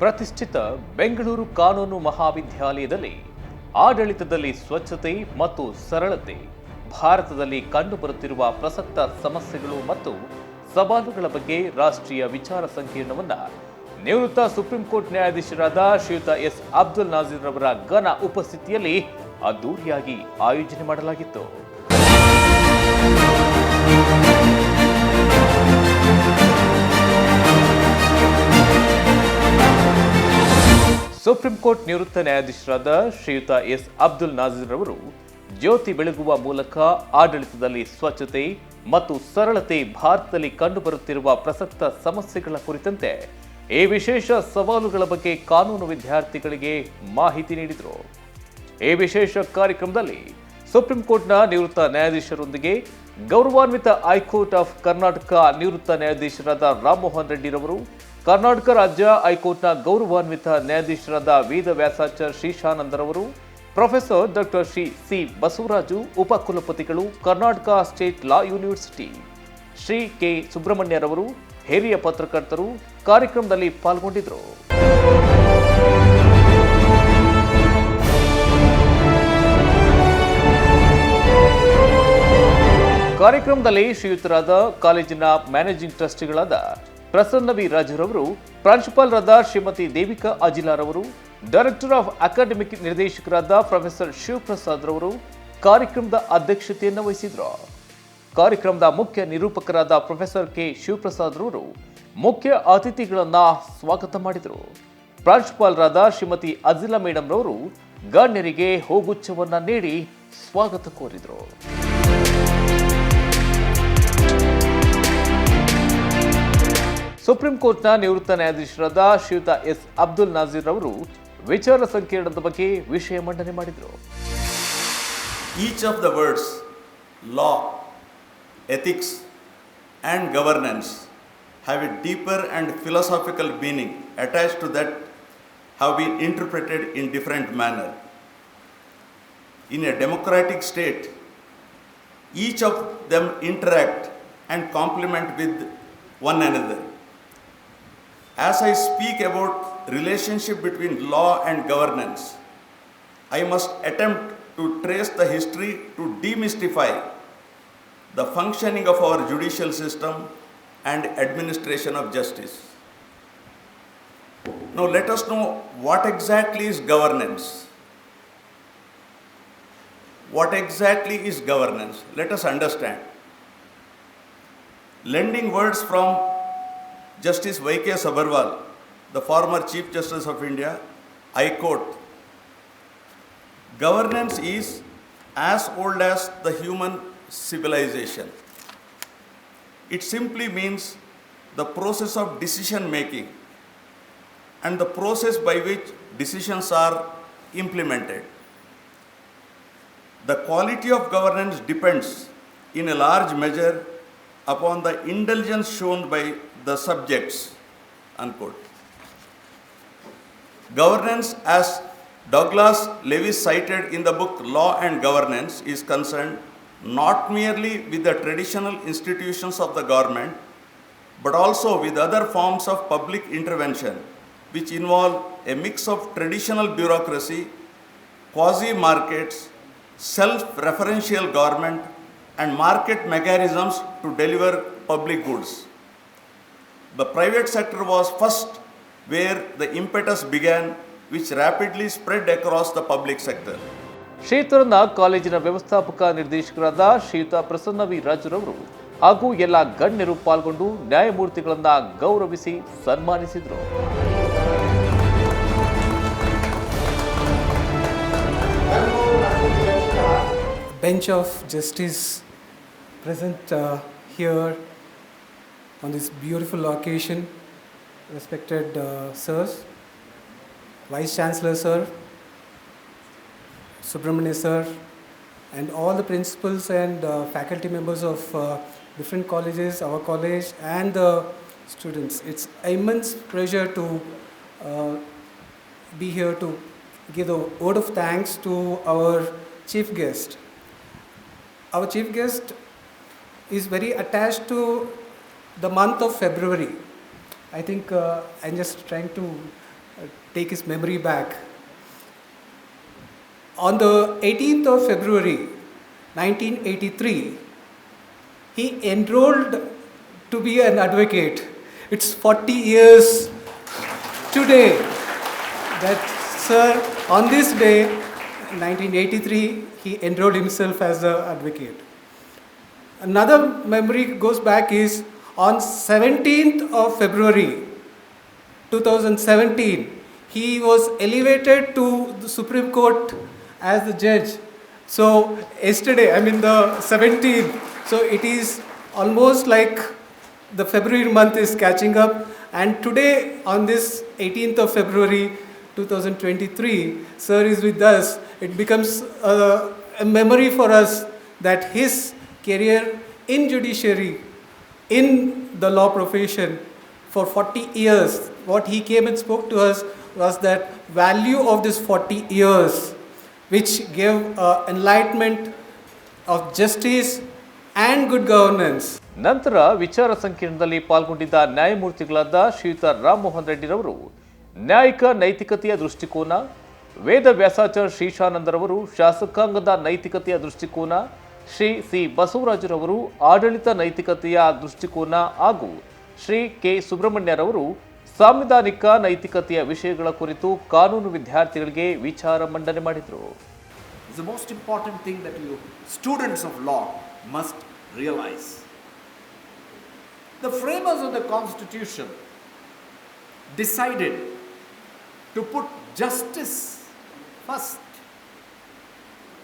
ಪ್ರತಿಷ್ಠಿತ ಬೆಂಗಳೂರು ಕಾನೂನು ಮಹಾವಿದ್ಯಾಲಯದಲ್ಲಿ ಆಡಳಿತದಲ್ಲಿ ಸ್ವಚ್ಛತೆ ಮತ್ತು ಸರಳತೆ ಭಾರತದಲ್ಲಿ ಕಂಡುಬರುತ್ತಿರುವ ಪ್ರಸಕ್ತ ಸಮಸ್ಯೆಗಳು ಮತ್ತು ಸವಾಲುಗಳ ಬಗ್ಗೆ ರಾಷ್ಟ್ರೀಯ ವಿಚಾರ ಸಂಕಿರಣವನ್ನು ನಿವೃತ್ತ ಸುಪ್ರೀಂ ಕೋರ್ಟ್ ನ್ಯಾಯಾಧೀಶರಾದ ಶ್ರೀಯುತ ಎಸ್ ಅಬ್ದುಲ್ ನಾಜೀರ್ ಅವರ ಘನ ಉಪಸ್ಥಿತಿಯಲ್ಲಿ ಅದ್ದೂರಿಯಾಗಿ ಆಯೋಜನೆ ಮಾಡಲಾಗಿತ್ತು. ಸುಪ್ರೀಂ ಕೋರ್ಟ್ ನಿವೃತ್ತ ನ್ಯಾಯಾಧೀಶರಾದ ಶ್ರೀಯುತ ಎಸ್ ಅಬ್ದುಲ್ ನಾಜೀರ್ ಅವರು ಜ್ಯೋತಿ ಬೆಳಗುವ ಮೂಲಕ ಆಡಳಿತದಲ್ಲಿ ಸ್ವಚ್ಛತೆ ಮತ್ತು ಸರಳತೆ ಭಾರತದಲ್ಲಿ ಕಂಡುಬರುತ್ತಿರುವ ಪ್ರಸಕ್ತ ಸಮಸ್ಯೆಗಳ ಕುರಿತಂತೆ ಈ ವಿಶೇಷ ಸವಾಲುಗಳ ಬಗ್ಗೆ ಕಾನೂನು ವಿದ್ಯಾರ್ಥಿಗಳಿಗೆ ಮಾಹಿತಿ ನೀಡಿದರು. ಈ ವಿಶೇಷ ಕಾರ್ಯಕ್ರಮದಲ್ಲಿ ಸುಪ್ರೀಂ ಕೋರ್ಟ್ನ ನಿವೃತ್ತ ನ್ಯಾಯಾಧೀಶರೊಂದಿಗೆ ಗೌರವಾನ್ವಿತ ಹೈಕೋರ್ಟ್ ಆಫ್ ಕರ್ನಾಟಕ ನಿವೃತ್ತ ನ್ಯಾಯಾಧೀಶರಾದ ರಾಮಮೋಹನ್ ರೆಡ್ಡಿರವರು, ಕರ್ನಾಟಕ ರಾಜ್ಯ ಹೈಕೋರ್ಟ್ನ ಗೌರವಾನ್ವಿತ ನ್ಯಾಯಾಧೀಶರಾದ ವೇದ ವ್ಯಾಸಾಚಾರ್ಯ ಶ್ರೀಶಾನಂದರವರು, professor doctor Shri C Basavaraju, ಉಪಕುಲಪತಿಗಳು, Karnataka State Law University, Shri K ಸುಬ್ರಹ್ಮಣ್ಯರವರು, ಹಿರಿಯ ಪತ್ರಕರ್ತರು ಕಾರ್ಯಕ್ರಮದಲ್ಲಿ ಪಾಲ್ಗೊಂಡಿದ್ದರು. ಕಾರ್ಯಕ್ರಮದಲ್ಲಿ ಶ್ರೀಯುತರಾದ ಕಾಲೇಜಿನ ಮ್ಯಾನೇಜಿಂಗ್ ಟ್ರಸ್ಟಿಗಳಾದ ಪ್ರಸನ್ನ ವಿ ರಾಜರವರು, ಪ್ರಾಂಶುಪಾಲರಾದ ಶ್ರೀಮತಿ ದೇವಿಕಾ ಅಜಿಲಾರವರು, ಡೈರೆಕ್ಟರ್ ಆಫ್ ಅಕಾಡೆಮಿಕ್ ನಿರ್ದೇಶಕರಾದ ಪ್ರೊಫೆಸರ್ ಶಿವಪ್ರಸಾದ್ ರವರು ಕಾರ್ಯಕ್ರಮದ ಅಧ್ಯಕ್ಷತೆಯನ್ನು ವಹಿಸಿದರು. ಕಾರ್ಯಕ್ರಮದ ಮುಖ್ಯ ನಿರೂಪಕರಾದ ಪ್ರೊಫೆಸರ್ ಕೆ ಶಿವಪ್ರಸಾದ್ ರವರು ಮುಖ್ಯ ಅತಿಥಿಗಳನ್ನ ಸ್ವಾಗತ ಮಾಡಿದರು. ಪ್ರಾಂಶುಪಾಲರಾದ ಶ್ರೀಮತಿ ಅಜಿಲಾ ಮೇಡಂ ರವರು ಗಣ್ಯರಿಗೆ ಹೂಗುಚ್ಛವನ್ನ ನೀಡಿ ಸ್ವಾಗತ ಕೋರಿದರು. ಸುಪ್ರೀಂ ಕೋರ್ಟ್ನ ನಿವೃತ್ತ ನ್ಯಾಯಾಧೀಶರಾದ ಶ್ರೀಯುತ ಎಸ್ ಅಬ್ದುಲ್ ನಾಜೀರ್ ಅವರು ವಿಚಾರ ಸಂಕಿರಣದ ಬಗ್ಗೆ ವಿಷಯ ಮಂಡನೆ ಮಾಡಿದರು. Each of the words law, ethics and governance have a deeper and philosophical meaning attached to that have been interpreted in different manner. In a democratic state, each of them interact and complement with one another. As I speak about relationship between law and governance, I must attempt to trace the history to demystify the functioning of our judicial system and administration of justice. Now let us know what exactly is governance. What exactly is governance? Let us understand. Lending words from Justice Y.K. Sabharwal, the former Chief Justice of India, I quote, "Governance is as old as the human civilization. It simply means the process of decision making and the process by which decisions are implemented. The quality of governance depends in a large measure upon the indulgence shown by the subjects," unquote. Governance, as Douglas Lewis cited in the book Law and Governance, is concerned not merely with the traditional institutions of the government, but also with other forms of public intervention, which involve a mix of traditional bureaucracy, quasi-markets, self-referential government, and market mechanisms to deliver public goods. The private sector was first where the impetus began, which rapidly spread across the public sector. ಶ್ರೀಯುತರನ್ನ ಕಾಲೇಜಿನ ವ್ಯವಸ್ಥಾಪಕ ನಿರ್ದೇಶಕರಾದ ಶ್ರೀಯುತ Prasanna V ರಾಜರವರು ಹಾಗೂ ಎಲ್ಲ ಗಣ್ಯರು ಪಾಲ್ಗೊಂಡು ನ್ಯಾಯಮೂರ್ತಿಗಳನ್ನ ಗೌರವಿಸಿ ಸನ್ಮಾನಿಸಿದರು. Bench of justice present here on this beautiful occasion, respected sirs, Vice Chancellor sir, Subramania sir, and all the principals and faculty members of different colleges, our college, and the students. It's immense pleasure to be here to give a word of thanks to our chief guest. Our chief guest is very attached to the month of February. I think I'm just trying to take his memory back. On the 18th of February 1983, he enrolled to be an advocate. It's 40 years today that, sir, on this day, 1983, he enrolled himself as an advocate. Another memory goes back is on 17th of February 2017, he was elevated to the Supreme Court as the judge. So yesterday, the 17th, so it is almost like the February month is catching up, and today on this 18th of February 2023, sir is with us. It becomes a memory for us that his career in judiciary, in the law profession for 40 years, what he came and spoke to us was that value of this 40 years, which gave enlightenment of justice and good governance. ನಂತರ ವಿಚಾರ ಸಂಕಿರಣದಲ್ಲಿ ಪಾಲ್ಗೊಂಡಿದ್ದ ನ್ಯಾಯಮೂರ್ತಿಗಳಾದ ಶ್ರೀಯುತ ರಾಮಮೋಹನ್ ರೆಡ್ಡಿರವರು ನ್ಯಾಯಿಕ ನೈತಿಕತೆಯ ದೃಷ್ಟಿಕೋನ, ವೇದ ವ್ಯಾಸಾಚಾರ್ಯ ಶ್ರೀಶಾನಂದರವರು ಶಾಸಕಾಂಗದ ನೈತಿಕತೆಯ ದೃಷ್ಟಿಕೋನ, Shri C ಬಸವರಾಜರವರು ಆಡಳಿತ ನೈತಿಕತೆಯ ದೃಷ್ಟಿಕೋನ ಹಾಗೂ ಶ್ರೀ ಕೆ ಸುಬ್ರಹ್ಮಣ್ಯರವರು ಸಾಂವಿಧಾನಿಕ ನೈತಿಕತೆಯ ವಿಷಯಗಳ ಕುರಿತು ಕಾನೂನು ವಿದ್ಯಾರ್ಥಿಗಳಿಗೆ ವಿಚಾರ ಮಂಡನೆ ಮಾಡಿದರು. The most important thing that you students of law must realize. The framers of the Constitution decided to put justice first.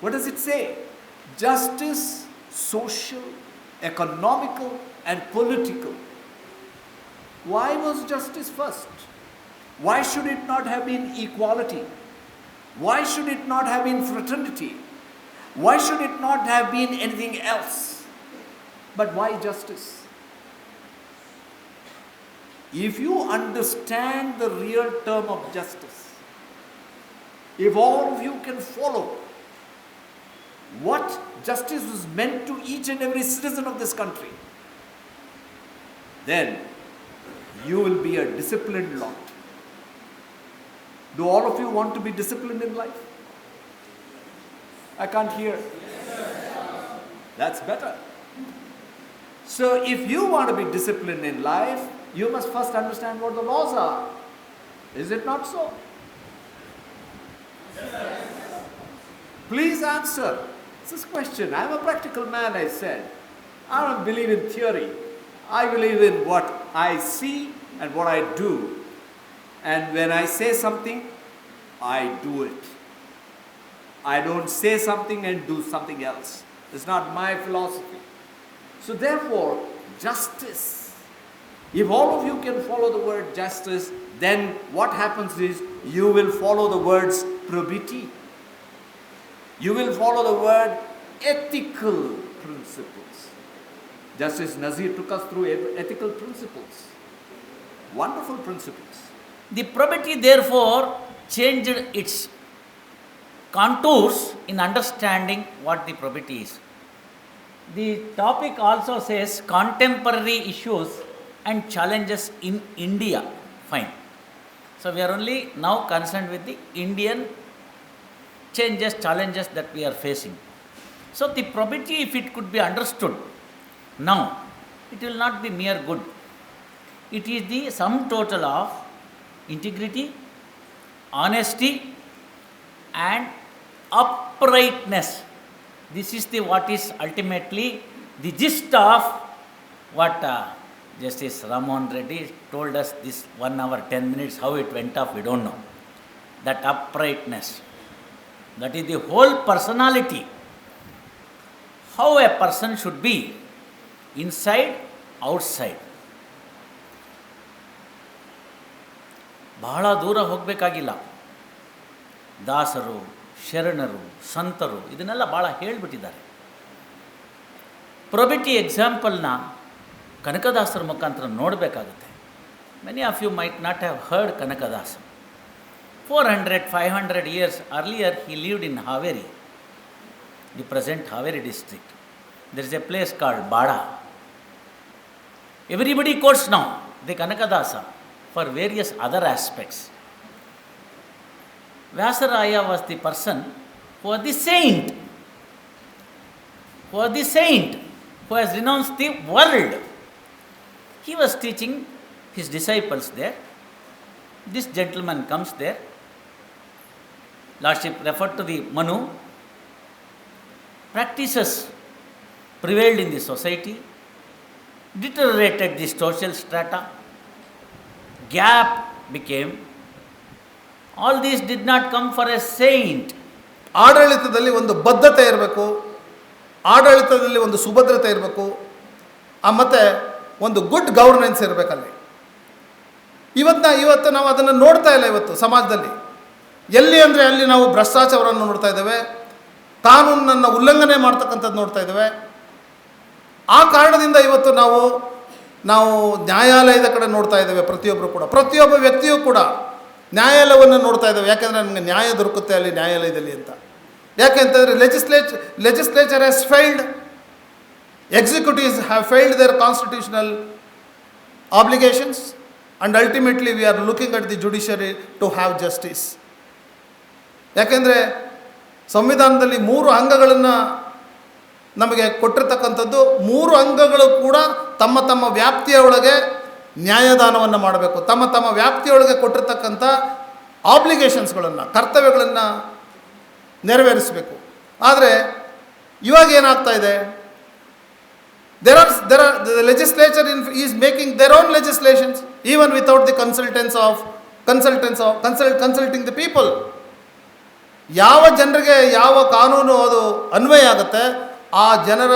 What does it say? Justice, social, economical, and political. Why was justice first? Why should it not have been equality? Why should it not have been fraternity? Why should it not have been anything else? But why justice? If you understand the real term of justice, if all of you can follow what justice was meant to each and every citizen of this country, then you will be a disciplined lot. Do all of you want to be disciplined in life? I can't hear. That's better. So if you want to be disciplined in life, you must first understand what the laws are. Is it not so? Please answer this question. I'm a practical man, I said. I don't believe in theory. I believe in what I see and what I do. And when I say something, I do it. I don't say something and do something else. It's not my philosophy. So therefore, justice. If all of you can follow the word justice, then what happens is you will follow the words probity. You will follow the word ethical principles. Justice Nazir took us through ethical principles. Wonderful principles. The probity therefore changed its contours in understanding what the probity is. The topic also says contemporary issues and challenges in India. Fine. So we are only now concerned with the Indian changes, challenges that we are facing. So the probity, if it could be understood now, it will not be mere good. It is the sum total of integrity, honesty, and uprightness. This is the what is ultimately the gist of what Justice Rammohan Reddy told us this 1 hour 10 minutes. How it went off, we don't know. That uprightness, that is the whole personality. How a person should be inside, outside. ಬಹಳ ದೂರ ಹೋಗಬೇಕಾಗಿಲ್ಲ. ದಾಸರು, ಶರಣರು, ಸಂತರು ಇದನ್ನೆಲ್ಲ ಭಾಳ ಹೇಳಿಬಿಟ್ಟಿದ್ದಾರೆ. ಪ್ರೊಬಿಟಿ ಎಕ್ಸಾಂಪಲ್ನ ಕನಕದಾಸರ ಮುಖಾಂತರ ನೋಡಬೇಕಾಗುತ್ತೆ. Many of you might not have heard Kanakadasa. 400-500 years earlier he lived in Haveri, the present Haveri district. There is a place called Bada. Everybody quotes now the Kanakadasa for various other aspects. Vyasaraya was the person who was the saint, who has renounced the world. He was teaching his disciples there. This gentleman comes there. Lordship referred to the Manu. Practices prevailed in the society, deteriorated the social strata, gap became. All these did not come for a saint. ಆಡಳಿತದಲ್ಲಿ ಒಂದು ಬದ್ಧತೆ ಇರಬೇಕು, ಆಡಳಿತದಲ್ಲಿ ಒಂದು ಸುಭದ್ರತೆ ಇರಬೇಕು, ಮತ್ತು ಒಂದು good governance ಇರಬೇಕಲ್ಲಿ. ಇವತ್ತು ನಾವು ಅದನ್ನು ನೋಡ್ತಾ ಇಲ್ಲ. ಇವತ್ತು ಸಮಾಜದಲ್ಲಿ ಎಲ್ಲಿ ಅಂದರೆ ಅಲ್ಲಿ ನಾವು ಭ್ರಷ್ಟಾಚಾರವನ್ನು ನೋಡ್ತಾ ಇದ್ದೇವೆ, ಕಾನೂನನ್ನು ಉಲ್ಲಂಘನೆ ಮಾಡ್ತಕ್ಕಂಥದ್ದು ನೋಡ್ತಾ ಇದ್ದೇವೆ. ಆ ಕಾರಣದಿಂದ ಇವತ್ತು ನಾವು ನ್ಯಾಯಾಲಯದ ಕಡೆ ನೋಡ್ತಾ ಇದ್ದೇವೆ. ಪ್ರತಿಯೊಬ್ಬ ವ್ಯಕ್ತಿಯೂ ಕೂಡ ನ್ಯಾಯಾಲಯವನ್ನು ನೋಡ್ತಾ ಇದ್ದೇವೆ. ಯಾಕೆಂದರೆ ನಮಗೆ ನ್ಯಾಯ ದೊರಕುತ್ತೆ ಅಲ್ಲಿ ನ್ಯಾಯಾಲಯದಲ್ಲಿ ಅಂತ. ಯಾಕೆಂತಂದರೆ legislature has failed, executives have failed their constitutional obligations, and ultimately we are looking at the judiciary to have justice. ಯಾಕೆಂದರೆ ಸಂವಿಧಾನದಲ್ಲಿ 3 ಅಂಗಗಳನ್ನು ನಮಗೆ ಕೊಟ್ಟಿರ್ತಕ್ಕಂಥದ್ದು. 3 ಅಂಗಗಳು ಕೂಡ ತಮ್ಮ ತಮ್ಮ ವ್ಯಾಪ್ತಿಯ ಒಳಗೆ ನ್ಯಾಯದಾನವನ್ನು ಮಾಡಬೇಕು. ತಮ್ಮ ವ್ಯಾಪ್ತಿಯೊಳಗೆ ಕೊಟ್ಟಿರ್ತಕ್ಕಂಥ ಆಬ್ಲಿಗೇಷನ್ಸ್ಗಳನ್ನು, ಕರ್ತವ್ಯಗಳನ್ನು ನೆರವೇರಿಸಬೇಕು. ಆದರೆ ಇವಾಗ ಏನಾಗ್ತಾ ಇದೆ, there are the legislature is making their own legislations even without the consulting the people. ಯಾವ ಜನರಿಗೆ ಯಾವ ಕಾನೂನು ಅದು ಅನ್ವಯ ಆಗುತ್ತೆ ಆ ಜನರ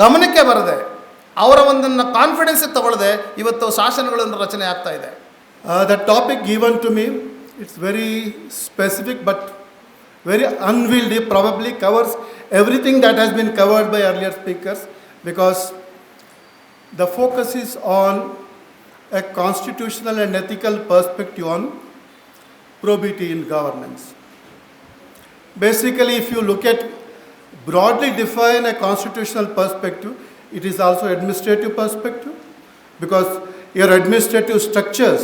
ಗಮನಕ್ಕೆ ಬರದೆ, ಅವರ ಒಂದನ್ನು ಕಾನ್ಫಿಡೆನ್ಸಿಗೆ ತಗೊಳ್ಳದೆ ಇವತ್ತು ಶಾಸನಗಳನ್ನು ರಚನೆ ಆಗ್ತಾ ಇದೆ. The topic given to me, it's very specific but very unwieldy, probably covers everything that has been covered by earlier speakers, because the focus is on a constitutional and ethical perspective on probity in governance. Basically, if you look at, broadly define a constitutional perspective, it is also administrative perspective, because your administrative structures,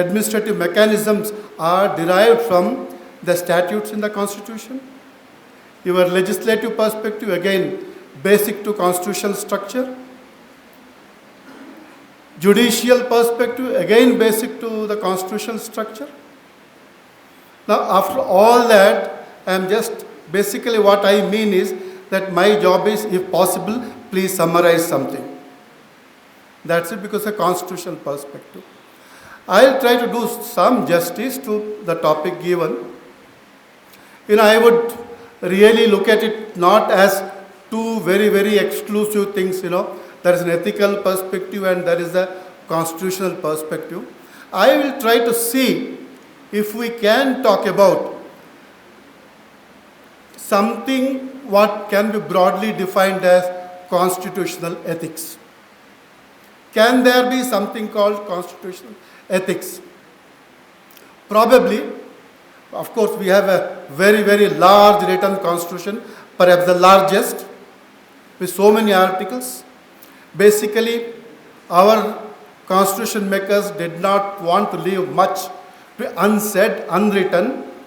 administrative mechanisms are derived from the statutes in the constitution. Your legislative perspective, again, basic to constitutional structure. Judicial perspective, again, basic to the constitutional structure. Now, after all that, I am just, basically what I mean is that my job is, if possible, please summarize something. That's it, because a constitutional perspective. I'll try to do some justice to the topic given. I would really look at it not as two very, very exclusive things, There is an ethical perspective and there is a constitutional perspective. I will try to see if we can talk about something what can be broadly defined as constitutional ethics. Can there be something called constitutional ethics? Probably. Of course, we have a very, very large written constitution, perhaps the largest, with so many articles. Basically, our constitution makers did not want to leave much unsaid, unwritten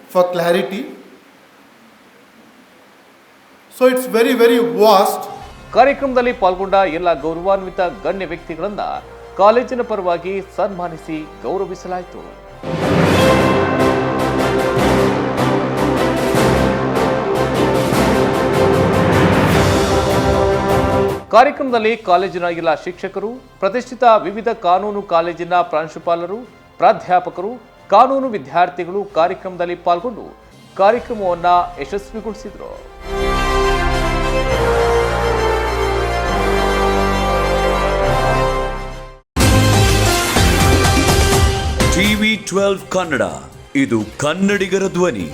for clarity. So it's very, very vast. ಕಾರ್ಯಕ್ರಮದಲ್ಲಿ ಪಾಲ್ಗೊಂಡ ಎಲ್ಲ ಗೌರವಾನ್ವಿತ ಗಣ್ಯ ವ್ಯಕ್ತಿಗಳನ್ನ ಕಾಲೇಜಿನ ಪರವಾಗಿ ಸನ್ಮಾನಿಸಿ ಗೌರವಿಸಲಾಯಿತು. ಕಾರ್ಯಕ್ರಮದಲ್ಲಿ ಕಾಲೇಜಿನ ಎಲ್ಲ ಶಿಕ್ಷಕರು, ಪ್ರತಿಷ್ಠಿತ ವಿವಿಧ ಕಾನೂನು ಕಾಲೇಜಿನ ಪ್ರಾಂಶುಪಾಲರು, ಪ್ರಾಧ್ಯಾಪಕರು, ಕಾನೂನು ವಿದ್ಯಾರ್ಥಿಗಳು ಕಾರ್ಯಕ್ರಮದಲ್ಲಿ ಪಾಲ್ಗೊಂಡು ಕಾರ್ಯಕ್ರಮವನ್ನು ಯಶಸ್ವಿಗೊಳಿಸಿದರು. TV12 ಕನ್ನಡ, ಇದು ಕನ್ನಡಿಗರ ಧ್ವನಿ.